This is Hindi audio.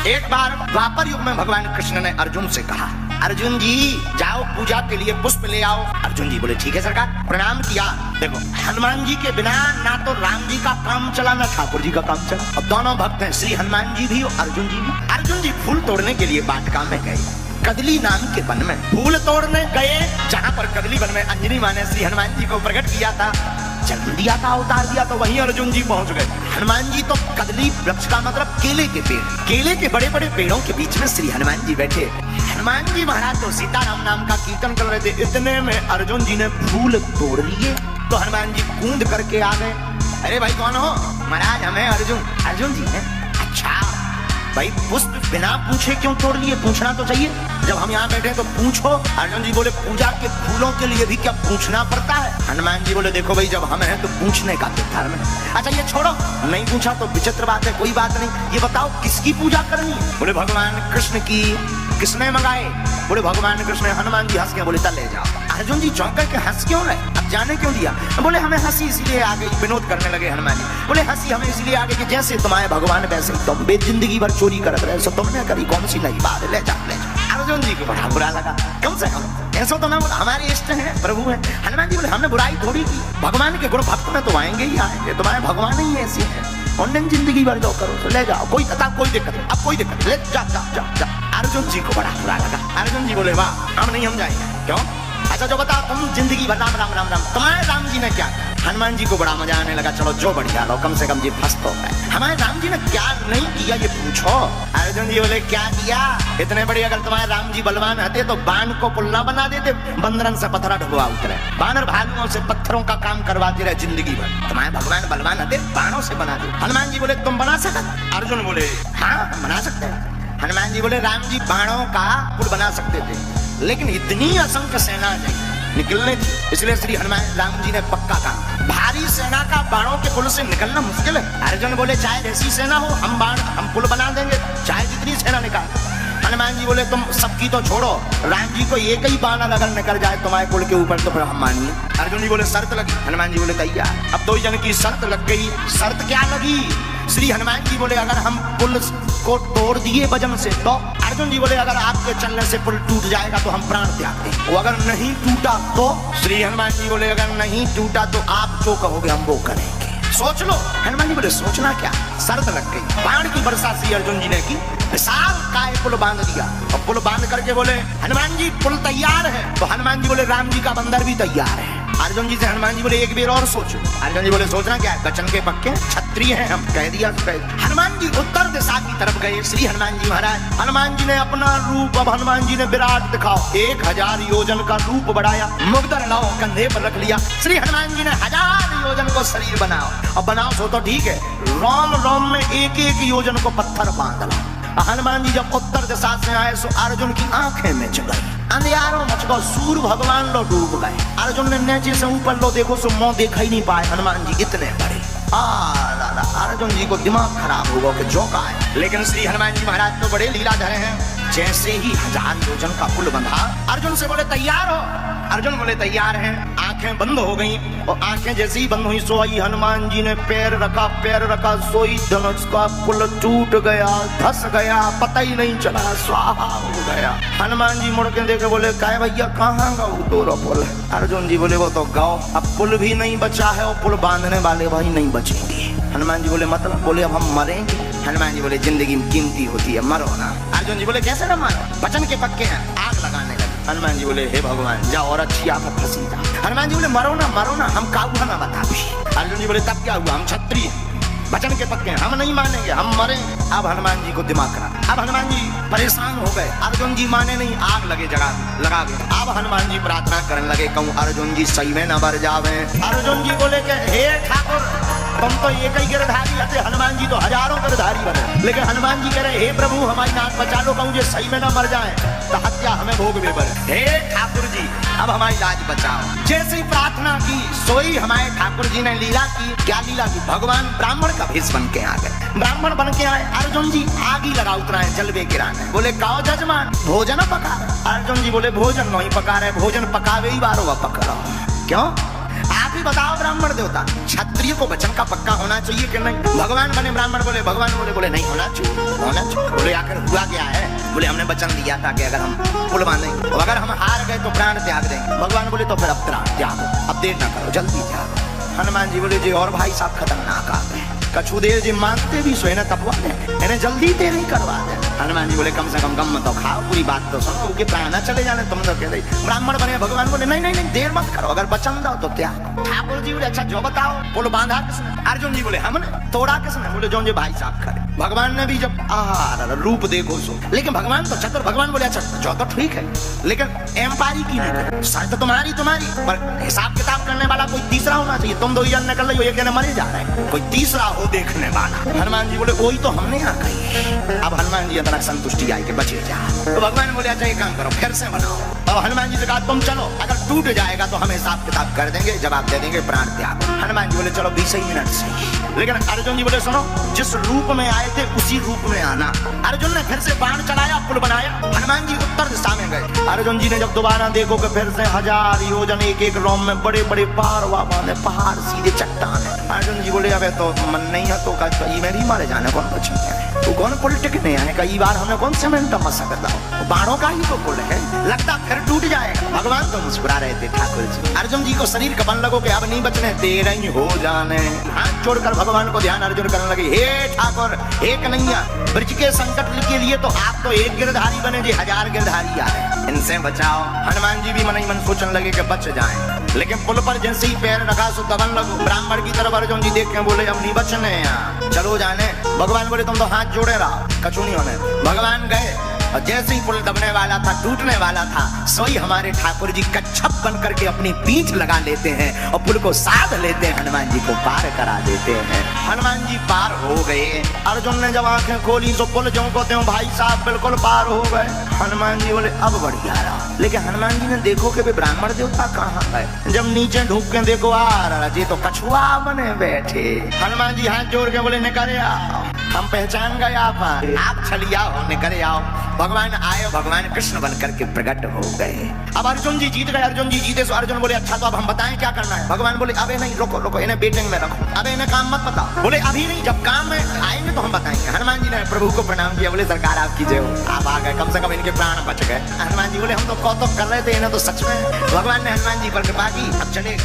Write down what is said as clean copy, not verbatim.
एक बार द्वापर युग में भगवान कृष्ण ने अर्जुन से कहा, अर्जुन जी जाओ पूजा के लिए पुष्प ले आओ। अर्जुन जी बोले ठीक है सरकार। प्रणाम किया। देखो हनुमान जी के बिना ना तो राम जी का काम चला ना ठाकुर जी का काम चला। अब दोनों भक्त हैं, श्री हनुमान जी भी और अर्जुन जी भी। अर्जुन जी फूल तोड़ने के लिए वाटिका में गए, कदली नाम के वन में फूल तोड़ने गए, जहाँ पर कदली वन में अंजनी माँ ने श्री हनुमान जी को प्रकट किया था, जन्म दिया था, अवतार दिया, तो वहीं अर्जुन जी पहुंच गए। हनुमान जी तो कदली वृक्ष का मतलब केले के पेड़, केले के बड़े बड़े पेड़ों के बीच में श्री हनुमान जी बैठे। हनुमान जी महाराज तो सीताराम नाम का कीर्तन कर रहे थे, इतने में अर्जुन जी ने फूल तोड़ लिए। तो हनुमान जी कूद करके आ गए। अरे भाई कौन हो? महाराज हमें अर्जुन। अर्जुन जी हैं? अच्छा भाई पुष्प बिना पूछे क्यों तोड़ लिए? पूछना तो चाहिए, जब हम यहाँ बैठे तो पूछो। अर्जुन जी बोले पूजा के फूलों के लिए भी क्या पूछना पड़ता है? हनुमान जी बोले देखो भाई जब हम हैं तो पूछने का तो धर्म है। अच्छा ये छोड़ो, नहीं पूछा तो विचित्र बात है, कोई बात नहीं। ये बताओ किसकी पूजा करनी है? बोले भगवान कृष्ण की। किसने मंगाए? बोले भगवान कृष्ण। हनुमान जी हंस के बोले ले जाओ। अर्जुन जी चौंक के हंस क्यों रहे? अब जाने क्यों दिया? बोले हमें हंसी इसलिए आ गई, विनोद करने लगे हनुमान जी। बोले हंसी हमें इसलिए आ गई कि जैसे तुम्हारे भगवान वैसे तुम जिंदगी भर चोरी करते रहे, सो तुमने करी कौन सी नई बात? ले जा ले जा। अर्जुन जी को बड़ा बुरा लगा, कम से कम ऐसा तो ना बोला, हमारे इष्ट हैं, प्रभु हैं। हनुमान जी बोले हमने बुराई थोड़ी की, भगवान के गुण भक्त में तो आएंगे ही आएंगे, तुम्हारे भगवान ही ऐसे हैं, उन्हें जिंदगी भर जो करो तो ले जाओ, कोई दिक्कत अब कोई दिक्कत ले जा जा जा जा। अर्जुन जी को बड़ा बुरा लगा। अर्जुन जी बोले वाह हम नहीं, हम जाएंगे। क्यों? अच्छा जो बताओ तुम जिंदगी भर राम राम राम राम, तुम्हारे राम जी ने क्या किया? हनुमान जी को बड़ा मजा आने लगा, चलो जो बढ़िया लो, कम से कम जी फंस तो है। हमारे राम जी ने क्या नहीं किया ये पूछो। अर्जुन जी बोले क्या किया? इतने बड़े अगर तुम्हारे राम जी बलवान रहते तो बाण को पुल्ला बना देते, बंदरन से पत्थरा ढुआ उतरे, बानर भालुओं से पत्थरों का काम करवाते रहे जिंदगी भर। तुम्हारे भगवान बलवान रहते बाणों से बना दे। हनुमान जी बोले तुम बना सकते? अर्जुन बोले हाँ बना सकते हैं। हनुमान जी बोले राम जी बाणों का पुल बना सकते थे, लेकिन इतनी असंख्य सेना निकलने थी, इसलिए श्री हनुमान राम जी ने पक्का कहा भारी सेना का बाणों के पुल से निकलना मुश्किल है। अर्जुन बोले चाहे जैसी सेना हो हम पुल बना देंगे, चाहे जितनी सेना निकाल। हनुमान जी बोले तुम सबकी तो छोड़ो, राम जी को एक ही बाण अगर निकल जाए तुम्हारे पुल के ऊपर तो फिर हम मानिए। अर्जुन जी बोले शर्त लगी? हनुमान जी बोले तैयार। अब दो जन की शर्त लग गई। शर्त क्या लगी? श्री हनुमान जी बोले अगर हम पुल को तोड़ दिए वजन से तो। अर्जुन जी बोले अगर आपके चलने से पुल टूट जाएगा तो हम प्राण त्याग दें, वो अगर नहीं टूटा तो। श्री हनुमान जी बोले अगर नहीं टूटा तो आप जो कहोगे हम वो करेंगे, सोच लो। हनुमान जी बोले सोचना क्या? शर्त लग गई। बाण की वर्षा श्री अर्जुन जी ने की, विशाल काय पुल बांध दिया, और पुल बांध करके बोले हनुमान जी पुल तैयार है। तो हनुमान जी बोले राम जी का बंदर भी तैयार है। अर्जुन जी से हनुमान जी बोले एक बार और सोचो। अर्जुन जी बोले सोचना क्या है? बचन के पक्के क्षत्रिय हैं हम, कह दिया तो कह। हनुमान जी उत्तर दिशा की तरफ गए। श्री हनुमान जी महाराज, हनुमान जी ने अपना रूप, अब हनुमान जी ने विराट दिखाओ, 1000 योजन का रूप बढ़ाया, मुग्धर लाओ कंधे पर रख लिया। श्री हनुमान जी ने 1000 योजन को शरीर बनाओ, अब बनाओ सो तो ठीक है, रोम रोम में एक एक योजन को पत्थर बांध लो। हनुमान जी जब उत्तर दिशा से आए सो अर्जुन की आंखें में चल गई, अंधियारों मच गए, सूर्य भगवान लो डूब गए। अर्जुन ने नीचे से ऊपर लो देखो सो मुंह देखा ही नहीं पाए, हनुमान जी इतने बड़े। अर्जुन जी को दिमाग खराब होगा कि जो का है। लेकिन श्री हनुमान जी महाराज तो बड़े लीलाधर हैं। जैसे ही 1000 योजन का पुल बंधा, अर्जुन से बोले तैयार हो? अर्जुन बोले तैयार हैं। आंखें बंद हो गई, और आंखें जैसे ही बंद हुई सोई हनुमान जी ने पैर रखा, सोई धनुष का पुल टूट गया, धस गया, पता ही नहीं चला, स्वाहा हो गया। हनुमान जी मुड़ के देखे बोले काय भैया कहाँ गौ तोरा पुल? अर्जुन जी बोले वो तो गाओ, अब पुल भी नहीं बचा है और पुल बांधने वाले भाई नहीं बचेंगे। हनुमान जी बोले मतलब? बोले अब हम मरेंगे। हनुमान जी बोले जिंदगी कीमती होती है, मरो ना। अर्जुन जी बोले कैसे न मारो? वचन के पक्के हैं, आग लगाने लगे। हनुमान जी बोले हे भगवान जाओ और अच्छी आफत फंसी जा। हनुमान जी बोले मरो ना हम काबू ना बता भी। अर्जुन जी बोले तब क्या हुआ? हम क्षत्रिय वचन के पक्के हैं, हम नहीं मानेंगे, हम मरे। अब हनुमान जी को दिमाग खराब, अब हनुमान जी परेशान हो गए। अर्जुन जी माने नहीं, आग लगा गए। अब हनुमान जी प्रार्थना करने लगे, कहूँ अर्जुन जी सही में न मर जावे। अर्जुन जी बोले कि हे ठाकुर तुम तो एक ही गिरधारी हते, हनुमान जी तो हजारों गिरधारी बने। लेकिन हनुमान जी कह रहे हे प्रभु हमारी नाक बचा लो, कहूँ जे सही में न मर जाए तो हत्या हमें भोग में पड़े। हे ठाकुर जी अब हमारी लाज बचाओ। जैसे ही प्रार्थना की सोई हमारे ठाकुर जी ने लीला की। क्या लीला की? भगवान ब्राह्मण का भेष बन के आ गए। ब्राह्मण बन के आए, अर्जुन जी आग ही लगा उतराए, जलवे गिराने। बोले काओ जजमान भोजन पका? अर्जुन जी बोले भोजन नहीं पका रहे, भोजन पकावे ही बारो पकड़ो। क्यों? आप ही अभी बताओ ब्राह्मण देवता, क्षत्रिय को वचन का पक्का होना चाहिए कि नहीं? भगवान बने ब्राह्मण बोले, भगवान बोले नहीं होना चाहिए, होना चाहिए। बोले आखिर हुआ क्या है? बोले हमने वचन दिया था कि अगर हम पुल बांधेंगे, अगर हम हार गए तो प्राण त्याग देंगे। भगवान बोले तो फिर अब प्राण त्यागो, अब देर ना करो, जल्दी त्यागो। हनुमान जी बोले जी और भाई साहब खतरनाक आ गए, कछुदेव जी मांगते भी सोए ना तपवा दे, इन्हें जल्दी ते नहीं करवा दे। हनुमान जी बोले कम से कम गम तो खाओ, पूरी बात तो सुनो, उनके प्राण ना चले जाने, तुम तो कह रही ब्राह्मण बने। भगवान बोले नहीं नहीं नहीं देर मत करो, अगर वचन दो तो त्याग। ठाकुर जी बोले अच्छा जो बताओ, पुल बांधा किसने? अर्जुन जी बोले हमने। तोड़ा किसने? बोले जो भाई साहब खड़े। भगवान ने भी जब रूप देखो सो, लेकिन भगवान तो चतुर, भगवान बोले अच्छा जो तो ठीक है, लेकिन एम्पायरी की नहीं, शर्त तुम्हारी पर हिसाब किताब करने वाला कोई तीसरा होना चाहिए। तुम दो जन निकल रही हो, एक जने मरे जा रहे हैं, कोई तीसरा हो देखने वाला। हनुमान जी बोले वही तो हमने यहाँ कही। अब हनुमान जी अंदर संतुष्टि आई कि बचे जा। तो भगवान बोले अच्छा एक काम करो, फिर से बनाओ। अब हनुमान जी से कहा तुम चलो, अगर टूट जाएगा तो हम हिसाब किताब कर देंगे, जवाब दे देंगे, प्राण त्याग। हनुमान जी बोले चलो 20 मिनट से। लेकिन अर्जुन जी बोले सुनो, जिस रूप में आए थे उसी रूप में आना। अर्जुन ने फिर से बाण चलाया, पुल बनाया। हनुमान जी उत्तर दिशा में गए। अर्जुन जी ने जब दोबारा देखो कि फिर से 1000 योजन एक एक रोम में बड़े बड़े पहाड़ बांधे, पहाड़ सीधे चट्टान है। अर्जुन जी बोले अब तो मन नहीं है तो कई में भी मारे जाने कौन बचेंगे, तो कौन पॉलिटिक नहीं आए, कई बार हमने कौन से मिनट मसकता हो, बाणों का ही तो पुल है, लगता फिर टूट जाएगा। भगवान तो मुस्कुरा रहे थे ठाकुर जी। अर्जुन जी को शरीर का बन लगो कि अब नहीं बचने, तेरे ही हो जाने। हाथ जोड़कर भगवान को ध्यान अर्जुन करने लगे, हे ठाकुर हे कन्हैया, ब्रज के संकट के लिए तो आप तो एक गिरधारी बने जी, 1000 गिरधारी आए, इनसे बचाओ। हनुमान जी भी मन ही मन सोचने लगे कि बच जाएं, लेकिन पुल पर जैसे ही पैर रखा सो दबन लगो। ब्राह्मण की तरफ अर्जुन जी देख के बोले अब नहीं बचने यहाँ, चलो जाने। भगवान बोले तुम तो हाथ जोड़े रहो, कछु नहीं होने। भगवान गए और जैसे ही पुल दबने वाला था, टूटने वाला था, सोई हमारे ठाकुर जी कच्छप बन करके अपनी पीठ लगा लेते हैं और पुल को साध लेते हैं, हनुमान जी को पार करा देते हैं। हनुमान जी पार हो गए। अर्जुन ने जब आंखें खोली तो पुल जो को त्यों भाई साहब बिल्कुल पार हो गए। हनुमान जी बोले अब बढ़िया रहा। लेकिन हनुमान जी ने देखो कि ब्राह्मण देवता कहाँ गए। जब नीचे ढूंढ के देखो जी तो कछुआ बने बैठे। हनुमान जी हाथ जोड़ के बोले निकले आओ, हम पहचान गए आप छलिया हो, निकले आओ। भगवान आए, भगवान कृष्ण बन करके प्रकट हो गए। अब अर्जुन जी जीत गए। अर्जुन जी जीते तो अर्जुन बोले अच्छा तो अब हम बताएं क्या करना है। भगवान बोले अबे नहीं, रुको रुको, इन्हें बेटिंग में रखो, अब इन्हें काम मत बताओ। बोले अभी नहीं, जब काम में आएंगे तो हम बताएंगे। हनुमान जी ने प्रभु को प्रणाम किया, बोले सरकार आपकी जय हो, आप आ गए, कम से कम इनके प्राण बच गए। हनुमान जी बोले हम तो कौतुक कर रहे थे, इन्हें तो सच में। भगवान ने हनुमान जी पर कृपा की, अब चले।